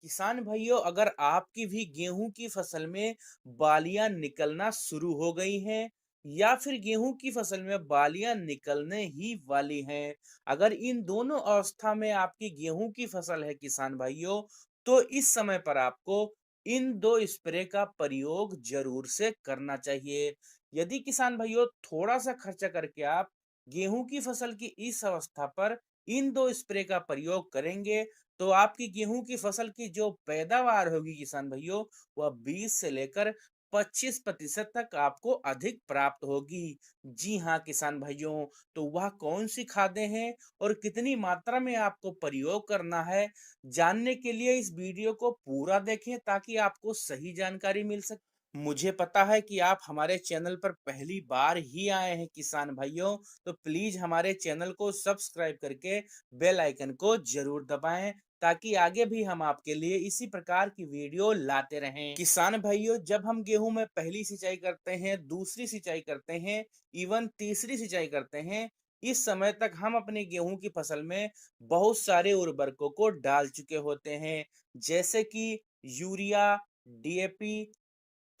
किसान भाइयों, अगर आपकी भी गेहूं की फसल में बालियां निकलना शुरू हो गई हैं या फिर गेहूं की फसल में बालियां निकलने ही वाली हैं, अगर इन दोनों अवस्था में आपकी गेहूं की फसल है किसान भाइयों, तो इस समय पर आपको इन दो स्प्रे का प्रयोग जरूर से करना चाहिए। यदि किसान भाइयों थोड़ा सा खर्चा करके आप गेहूं की फसल की इस अवस्था पर इन दो स्प्रे का प्रयोग करेंगे, तो आपकी गेहूं की फसल की जो पैदावार होगी किसान भाइयों, वह 20 से लेकर 25% तक आपको अधिक प्राप्त होगी। जी हाँ किसान भाइयों, तो वह कौन सी खादें हैं और कितनी मात्रा में आपको प्रयोग करना है, जानने के लिए इस वीडियो को पूरा देखें ताकि आपको सही जानकारी मिल सके। मुझे पता है कि आप हमारे चैनल पर पहली बार ही आए हैं किसान भाइयों, तो प्लीज हमारे चैनल को सब्सक्राइब करके बेल आइकन को जरूर दबाएं ताकि आगे भी हम आपके लिए इसी प्रकार की वीडियो लाते रहें। किसान भाइयों, जब हम गेहूं में पहली सिंचाई करते हैं, दूसरी सिंचाई करते हैं, इवन तीसरी सिंचाई करते हैं, इस समय तक हम अपने गेहूं की फसल में बहुत सारे उर्वरकों को डाल चुके होते हैं, जैसे कि यूरिया, डीएपी,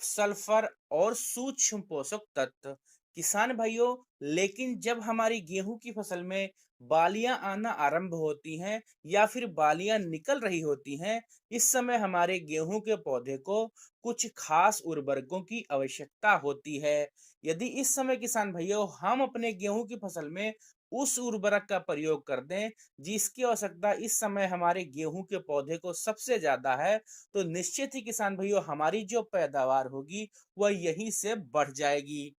सल्फर और सूक्ष्म पोषक तत्व। किसान भाइयों, लेकिन जब हमारी गेहूं की फसल में बालियां आना आरंभ होती हैं या फिर बालियां निकल रही होती हैं, इस समय हमारे गेहूं के पौधे को कुछ खास उर्वरकों की आवश्यकता होती है। यदि इस समय किसान भाइयों हम अपने गेहूं की फसल में उस उर्वरक का प्रयोग कर दें जिसकी आवश्यकता इस समय हमारे गेहूं के पौधे को सबसे ज्यादा है, तो निश्चित ही किसान भाइयों हमारी जो पैदावार होगी वह यहीं से बढ़ जाएगी।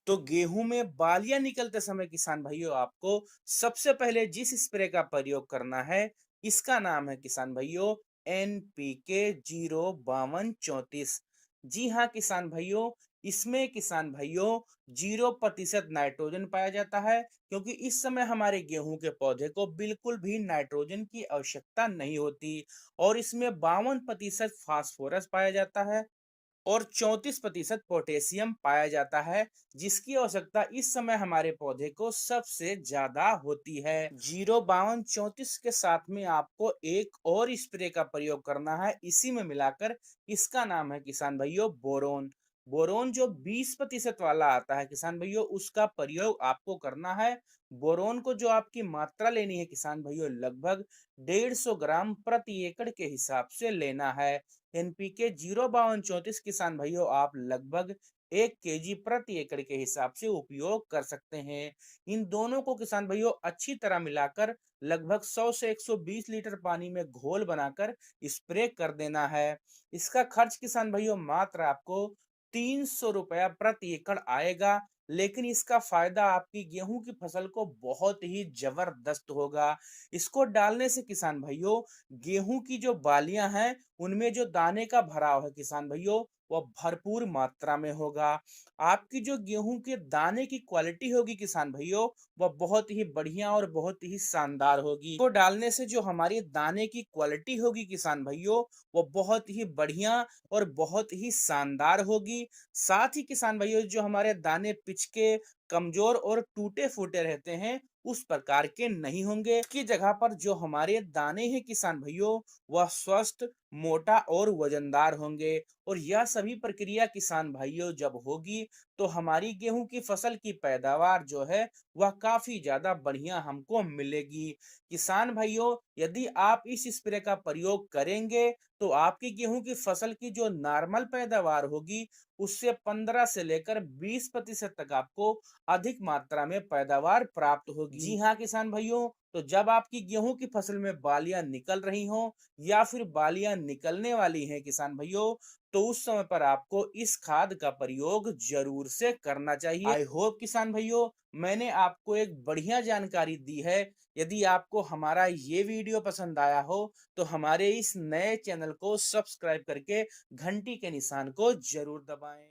तो गेहूं में बालियां निकलते समय किसान भाइयों आपको सबसे पहले जिस स्प्रे का प्रयोग करना है, इसका नाम है किसान भाइयों NPK 05234। जी हाँ किसान भाइयों, इसमें किसान भाइयों 0% नाइट्रोजन पाया जाता है, क्योंकि इस समय हमारे गेहूं के पौधे को बिल्कुल भी नाइट्रोजन की आवश्यकता नहीं होती। और इसमें 52% फास्फोरस पाया जाता है और 34% पोटेशियम पाया जाता है, जिसकी आवश्यकता इस समय हमारे पौधे को सबसे ज्यादा होती है। 05234 के साथ में आपको एक और स्प्रे का प्रयोग करना है इसी में मिलाकर, इसका नाम है किसान भाइयों बोरोन। बोरोन जो 20% वाला आता है किसान भाइयों, उसका प्रयोग आपको करना है। बोरोन को जो आपकी मात्रा लेनी है किसान भाइयों, लगभग 150 ग्राम प्रति एकड़ के हिसाब से लेना है। एनपीके 05234 किसान भाइयों आप लगभग 1 kg प्रति एकड़ के हिसाब से उपयोग कर सकते हैं। इन दोनों को किसान भाइयों अच्छी तरह मिलाकर लगभग 100 से 120 लीटर पानी में घोल बनाकर स्प्रे कर देना है। इसका खर्च किसान भाइयों मात्र आपको 300 रुपया प्रति एकड़ आएगा, लेकिन इसका फायदा आपकी गेहूं की फसल को बहुत ही जबरदस्त होगा। इसको डालने से किसान भाइयों गेहूं की जो बालियां हैं उनमें जो दाने का भराव है किसान भाइयों, वह भरपूर मात्रा में होगा। आपकी जो गेहूं के दाने की क्वालिटी होगी किसान भाइयों, वह बहुत ही बढ़िया और बहुत ही शानदार होगी। इसको डालने से जो हमारी दाने की क्वालिटी होगी किसान भाइयों, वह बहुत ही बढ़िया और बहुत ही शानदार होगी। साथ ही किसान भाइयों जो हमारे दाने पिचके, कमजोर और टूटे फूटे रहते हैं, उस प्रकार के नहीं होंगे। की जगह पर जो हमारे दाने हैं किसान भाइयों, वह स्वस्थ, मोटा और वजनदार होंगे। और यह सभी प्रक्रिया किसान भाइयों जब होगी, तो हमारी गेहूं की फसल की पैदावार जो है वह काफी ज्यादा बढ़िया हमको मिलेगी। किसान भाइयों, यदि आप इस स्प्रे का प्रयोग करेंगे, तो आपकी गेहूं की फसल की जो नॉर्मल पैदावार होगी, उससे 15 से लेकर 20% तक आपको अधिक मात्रा में पैदावार प्राप्त होगी। जी हाँ किसान भाइयों, तो जब आपकी गेहूं की फसल में बालियां निकल रही हों या फिर बालियां निकलने वाली हैं किसान भाइयों, तो उस समय पर आपको इस खाद का प्रयोग जरूर से करना चाहिए। आई होप किसान भाइयों मैंने आपको एक बढ़िया जानकारी दी है। यदि आपको हमारा ये वीडियो पसंद आया हो, तो हमारे इस नए चैनल को सब्सक्राइब करके घंटी के निशान को जरूर दबाएं।